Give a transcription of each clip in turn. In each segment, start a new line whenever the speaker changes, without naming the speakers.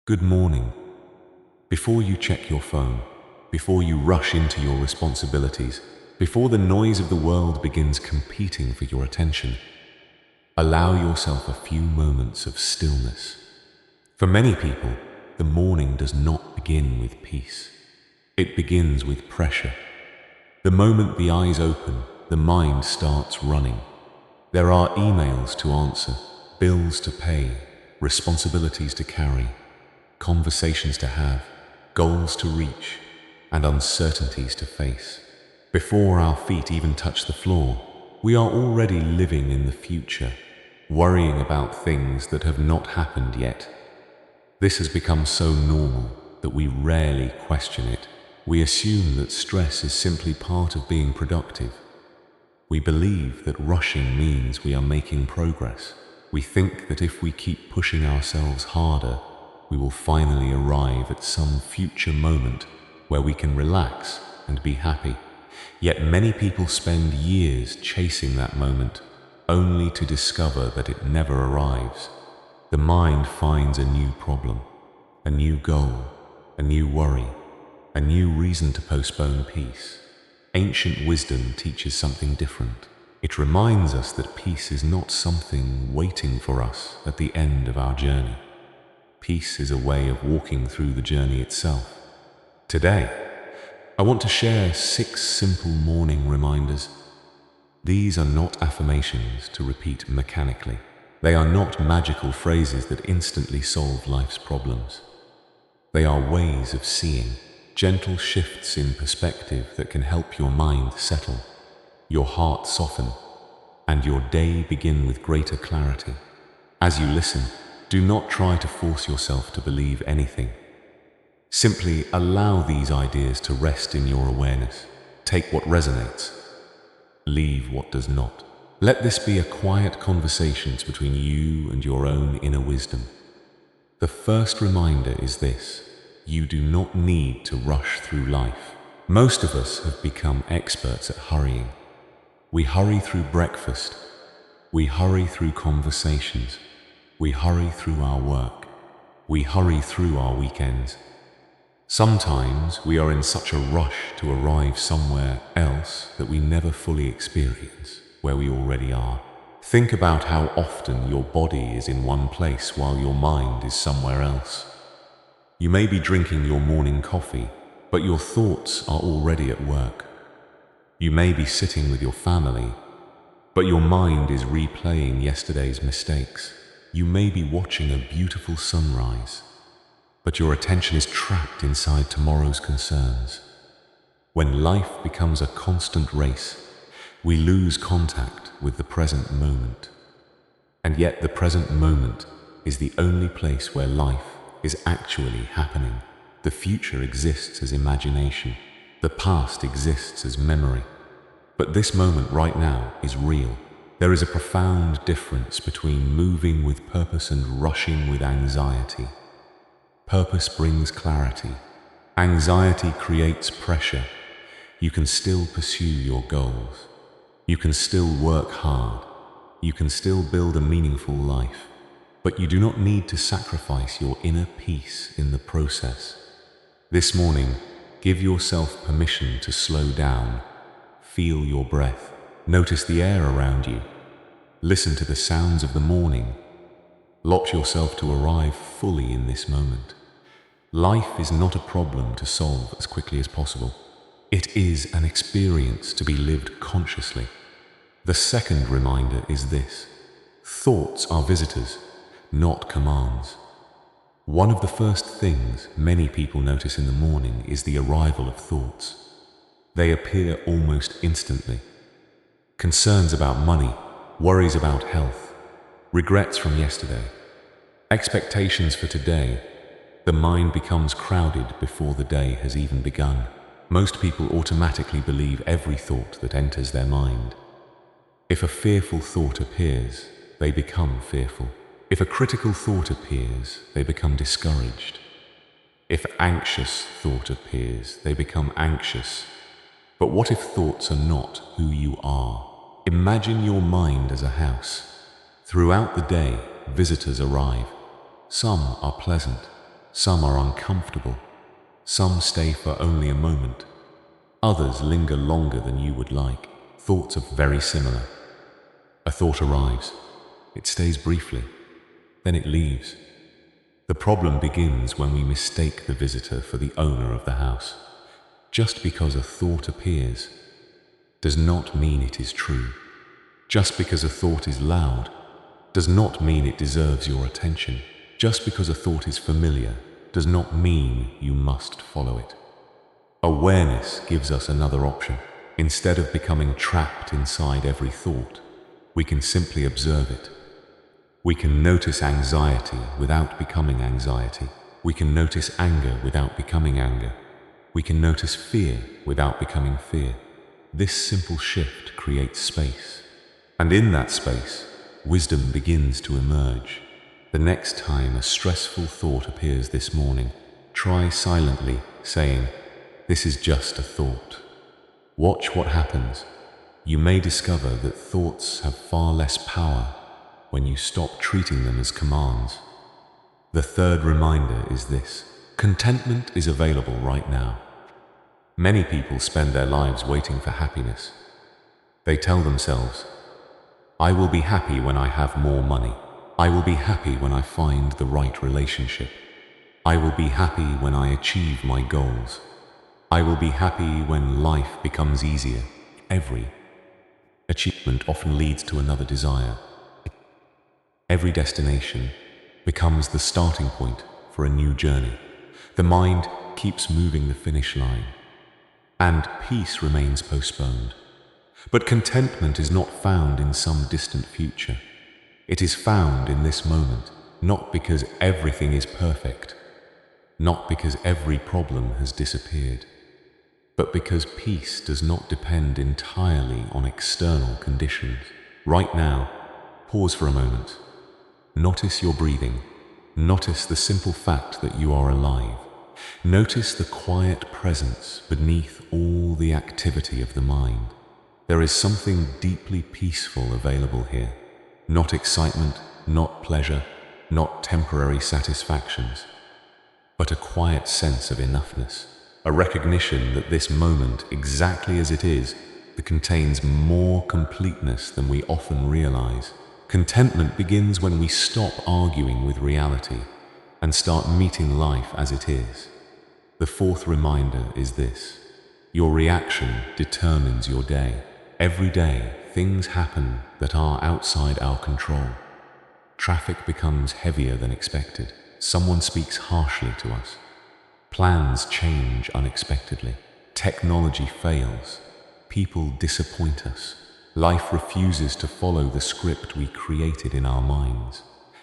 Good morning. Before you check your phone, before you rush into your responsibilities, before the noise of the world begins competing for your attention, allow yourself a few moments of stillness. For many people, the morning does not begin with peace. It begins with pressure. The moment the eyes open, the mind starts running. There are emails to answer, bills to pay, responsibilities to carry, conversations to have, goals to reach, and uncertainties to face. Before our feet even touch the floor, we are already living in the future, worrying about things that have not happened yet. This has become so normal that we rarely question it. We assume that stress is simply part of being productive. We believe that rushing means we are making progress. We think that if we keep pushing ourselves harder, we will finally arrive at some future moment where we can relax and be happy. Yet many people spend years chasing that moment, only to discover that it never arrives. The mind finds a new problem, a new goal, a new worry, a new reason to postpone peace. Ancient wisdom teaches something different. It reminds us that peace is not something waiting for us at the end of our journey. Peace is a way of walking through the journey itself. Today, I want to share 6 simple morning reminders. These are not affirmations to repeat mechanically. They are not magical phrases that instantly solve life's problems. They are ways of seeing, gentle shifts in perspective that can help your mind settle, your heart soften, and your day begin with greater clarity. As you listen, do not try to force yourself to believe anything. Simply allow these ideas to rest in your awareness. Take what resonates, leave what does not. Let this be a quiet conversation between you and your own inner wisdom. The first reminder is this: you do not need to rush through life. Most of us have become experts at hurrying. We hurry through breakfast. We hurry through conversations. We hurry through our work. We hurry through our weekends. Sometimes we are in such a rush to arrive somewhere else that we never fully experience where we already are. Think about how often your body is in one place while your mind is somewhere else. You may be drinking your morning coffee, but your thoughts are already at work. You may be sitting with your family, but your mind is replaying yesterday's mistakes. You may be watching a beautiful sunrise, but your attention is trapped inside tomorrow's concerns. When life becomes a constant race, we lose contact with the present moment. And yet the present moment is the only place where life is actually happening. The future exists as imagination. The past exists as memory. But this moment right now is real. There is a profound difference between moving with purpose and rushing with anxiety. Purpose brings clarity. Anxiety creates pressure. You can still pursue your goals. You can still work hard. You can still build a meaningful life. But you do not need to sacrifice your inner peace in the process. This morning, give yourself permission to slow down. Feel your breath. Notice the air around you. Listen to the sounds of the morning. Lock yourself to arrive fully in this moment. Life is not a problem to solve as quickly as possible. It is an experience to be lived consciously. The second reminder is this: thoughts are visitors, not commands. One of the first things many people notice in the morning is the arrival of thoughts. They appear almost instantly. Concerns about money, worries about health, regrets from yesterday, expectations for today. The mind becomes crowded before the day has even begun. Most people automatically believe every thought that enters their mind. If a fearful thought appears, they become fearful. If a critical thought appears, they become discouraged. If anxious thought appears, they become anxious. But what if thoughts are not who you are? Imagine your mind as a house. Throughout the day, visitors arrive. Some are pleasant, Some are uncomfortable. Some stay for only a moment. Others linger longer than you would like. Thoughts are very similar. A thought arrives. It stays briefly. Then it leaves. The problem begins when we mistake the visitor for the owner of the house. Just because a thought appears does not mean it is true. Just because a thought is loud does not mean it deserves your attention. Just because a thought is familiar does not mean you must follow it. Awareness gives us another option. Instead of becoming trapped inside every thought, we can simply observe it. We can notice anxiety without becoming anxiety. We can notice anger without becoming anger. We can notice fear without becoming fear. This simple shift creates space. And in that space, wisdom begins to emerge. The next time a stressful thought appears this morning, try silently saying, "This is just a thought." Watch what happens. You may discover that thoughts have far less power when you stop treating them as commands. The third reminder is this: contentment is available right now. Many people spend their lives waiting for happiness. They tell themselves, "I will be happy when I have more money. I will be happy when I find the right relationship. I will be happy when I achieve my goals. I will be happy when life becomes easier." Every achievement often leads to another desire. Every destination becomes the starting point for a new journey. The mind keeps moving the finish line, and peace remains postponed. But contentment is not found in some distant future. It is found in this moment, not because everything is perfect, not because every problem has disappeared, but because peace does not depend entirely on external conditions. Right now, pause for a moment. Notice your breathing. Notice the simple fact that you are alive. Notice the quiet presence beneath all the activity of the mind. There is something deeply peaceful available here. Not excitement, not pleasure, not temporary satisfactions, but a quiet sense of enoughness. A recognition that this moment, exactly as it is, contains more completeness than we often realize. Contentment begins when we stop arguing with reality and start meeting life as it is. The fourth reminder is this: your reaction determines your day. Every day, things happen that are outside our control. Traffic becomes heavier than expected. Someone speaks harshly to us. Plans change unexpectedly. Technology fails. People disappoint us. Life refuses to follow the script we created in our minds.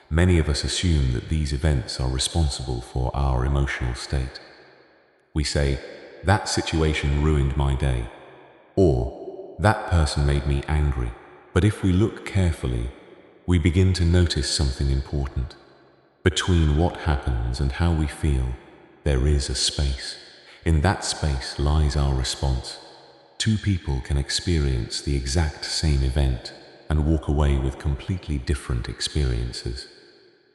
Many of us assume that these events are responsible for our emotional state. We say, "That situation ruined my day," or "That person made me angry." But if we look carefully, we begin to notice something important. Between what happens and how we feel, there is a space. In that space lies our response. Two people can experience the exact same event and walk away with completely different experiences.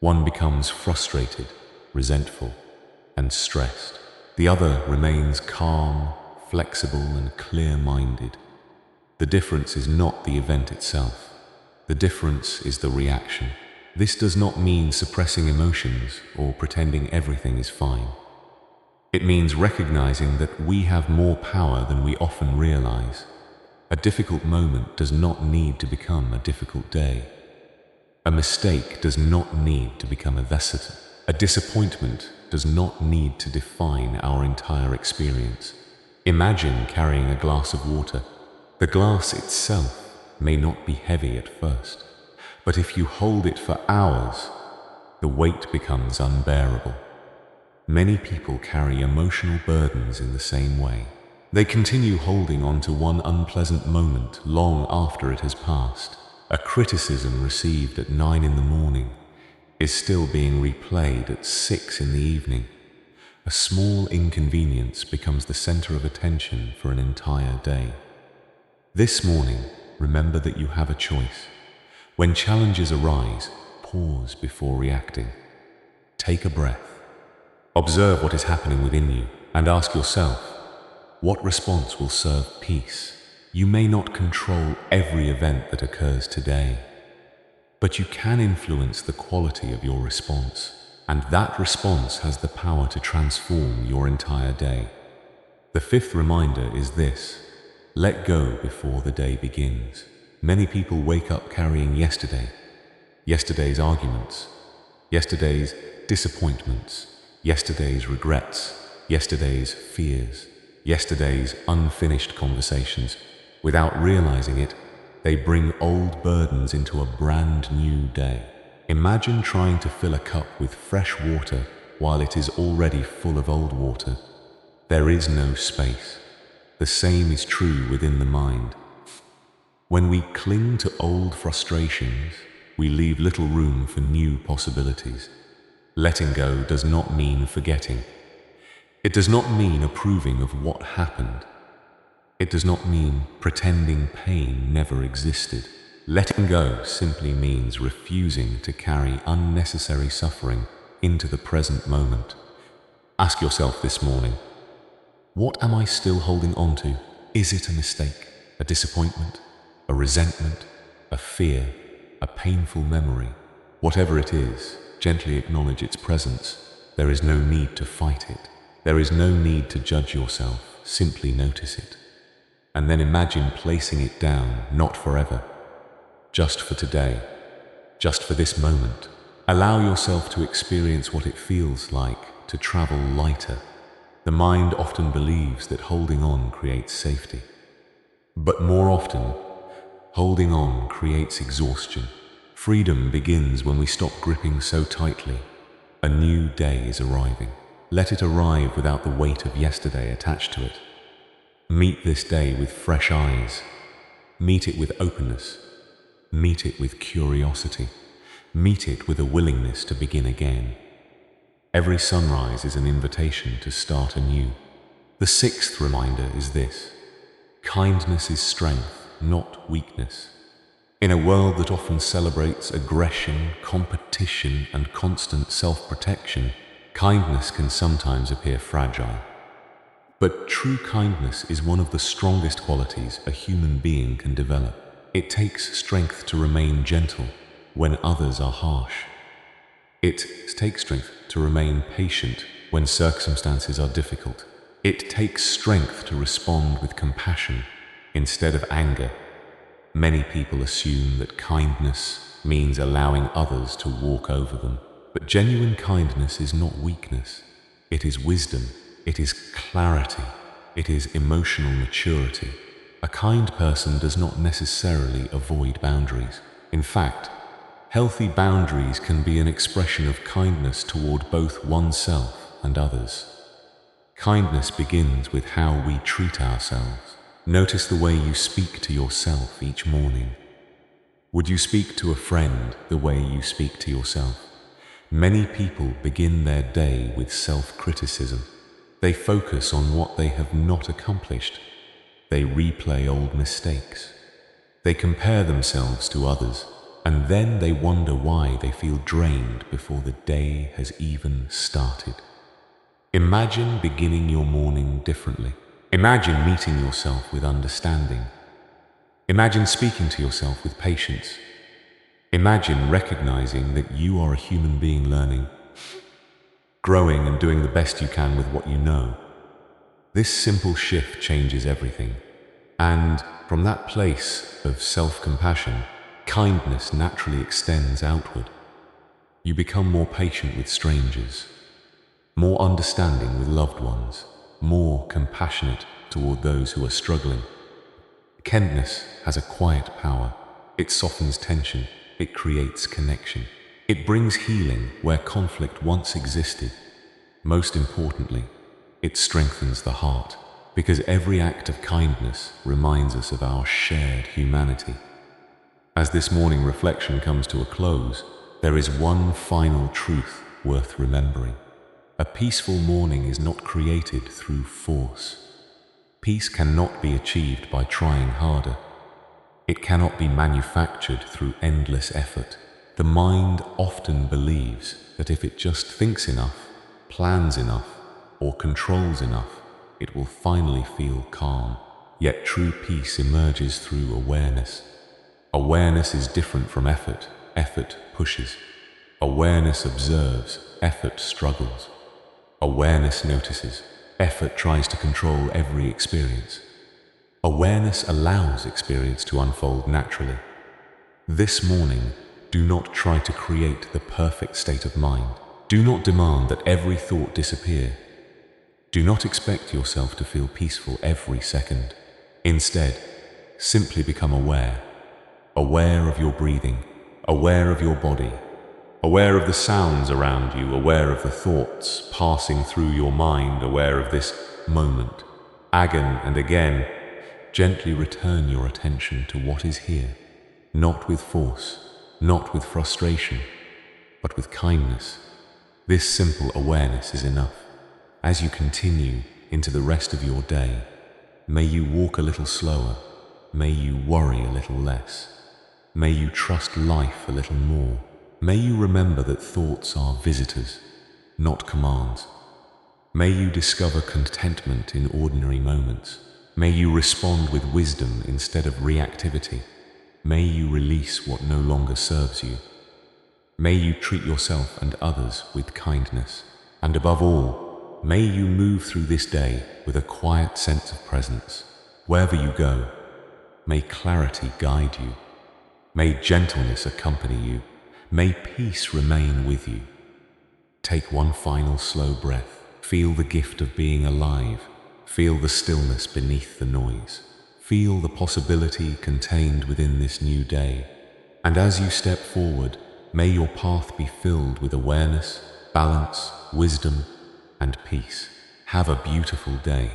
One becomes frustrated, resentful, and stressed. The other remains calm, flexible, and clear-minded. The difference is not the event itself. The difference is the reaction. This does not mean suppressing emotions or pretending everything is fine. It means recognizing that we have more power than we often realize. A difficult moment does not need to become a difficult day. A mistake does not need to become a lesson. A disappointment does not need to define our entire experience. Imagine carrying a glass of water. The glass itself may not be heavy at first, but if you hold it for hours, the weight becomes unbearable. Many people carry emotional burdens in the same way. They continue holding on to one unpleasant moment long after it has passed. A criticism received at 9 in the morning is still being replayed at 6 in the evening. A small inconvenience becomes the center of attention for an entire day. This morning, remember that you have a choice. When challenges arise, pause before reacting. Take a breath. Observe what is happening within you and ask yourself, what response will serve peace? You may not control every event that occurs today, but you can influence the quality of your response, and that response has the power to transform your entire day. The fifth reminder is this: let go before the day begins. Many people wake up carrying yesterday's arguments, yesterday's disappointments, yesterday's regrets, yesterday's fears, yesterday's unfinished conversations. Without realizing it, they bring old burdens into a brand new day. Imagine trying to fill a cup with fresh water while it is already full of old water. There is no space. The same is true within the mind. When we cling to old frustrations, we leave little room for new possibilities. Letting go does not mean forgetting. It does not mean approving of what happened. It does not mean pretending pain never existed. Letting go simply means refusing to carry unnecessary suffering into the present moment. Ask yourself this morning, what am I still holding on to? Is it a mistake, a disappointment, a resentment, a fear, a painful memory? Whatever it is, gently acknowledge its presence. There is no need to fight it. There is no need to judge yourself. Simply notice it. And then imagine placing it down, not forever, just for today, just for this moment. Allow yourself to experience what it feels like to travel lighter. The mind often believes that holding on creates safety. But more often, holding on creates exhaustion. Freedom begins when we stop gripping so tightly. A new day is arriving. Let it arrive without the weight of yesterday attached to it. Meet this day with fresh eyes. Meet it with openness. Meet it with curiosity. Meet it with a willingness to begin again. Every sunrise is an invitation to start anew. The sixth reminder is this: kindness is strength, not weakness. In a world that often celebrates aggression, competition, and constant self-protection, kindness can sometimes appear fragile. But true kindness is one of the strongest qualities a human being can develop. It takes strength to remain gentle when others are harsh. It takes strength to remain patient when circumstances are difficult. It takes strength to respond with compassion instead of anger. Many people assume that kindness means allowing others to walk over them. But genuine kindness is not weakness. It is wisdom. It is clarity. It is emotional maturity. A kind person does not necessarily avoid boundaries. In fact, healthy boundaries can be an expression of kindness toward both oneself and others. Kindness begins with how we treat ourselves. Notice the way you speak to yourself each morning. Would you speak to a friend the way you speak to yourself? Many people begin their day with self-criticism. They focus on what they have not accomplished. They replay old mistakes. They compare themselves to others, and then they wonder why they feel drained before the day has even started. Imagine beginning your morning differently. Imagine meeting yourself with understanding. Imagine speaking to yourself with patience. Imagine recognizing that you are a human being learning, growing and doing the best you can with what you know. This simple shift changes everything. And from that place of self-compassion, kindness naturally extends outward. You become more patient with strangers, more understanding with loved ones, more compassionate toward those who are struggling. Kindness has a quiet power. It softens tension. It creates connection. It brings healing where conflict once existed. Most importantly, it strengthens the heart, because every act of kindness reminds us of our shared humanity. As this morning reflection comes to a close, there is one final truth worth remembering. A peaceful morning is not created through force. Peace cannot be achieved by trying harder. It cannot be manufactured through endless effort. The mind often believes that if it just thinks enough, plans enough, or controls enough, it will finally feel calm. Yet true peace emerges through awareness. Awareness is different from effort. Effort pushes. Awareness observes. Effort struggles. Awareness notices. Effort tries to control every experience. Awareness allows experience to unfold naturally. This morning, do not try to create the perfect state of mind. Do not demand that every thought disappear. Do not expect yourself to feel peaceful every second. Instead, simply become aware. Aware of your breathing, aware of your body, aware of the sounds around you, aware of the thoughts passing through your mind, aware of this moment. Again and again, gently return your attention to what is here, not with force, not with frustration, but with kindness. This simple awareness is enough. As you continue into the rest of your day, may you walk a little slower, may you worry a little less, may you trust life a little more. May you remember that thoughts are visitors, not commands. May you discover contentment in ordinary moments. May you respond with wisdom instead of reactivity. May you release what no longer serves you. May you treat yourself and others with kindness. And above all, may you move through this day with a quiet sense of presence. Wherever you go, may clarity guide you. May gentleness accompany you. May peace remain with you. Take one final slow breath. Feel the gift of being alive. Feel the stillness beneath the noise. Feel the possibility contained within this new day. And as you step forward, may your path be filled with awareness, balance, wisdom, and peace. Have a beautiful day.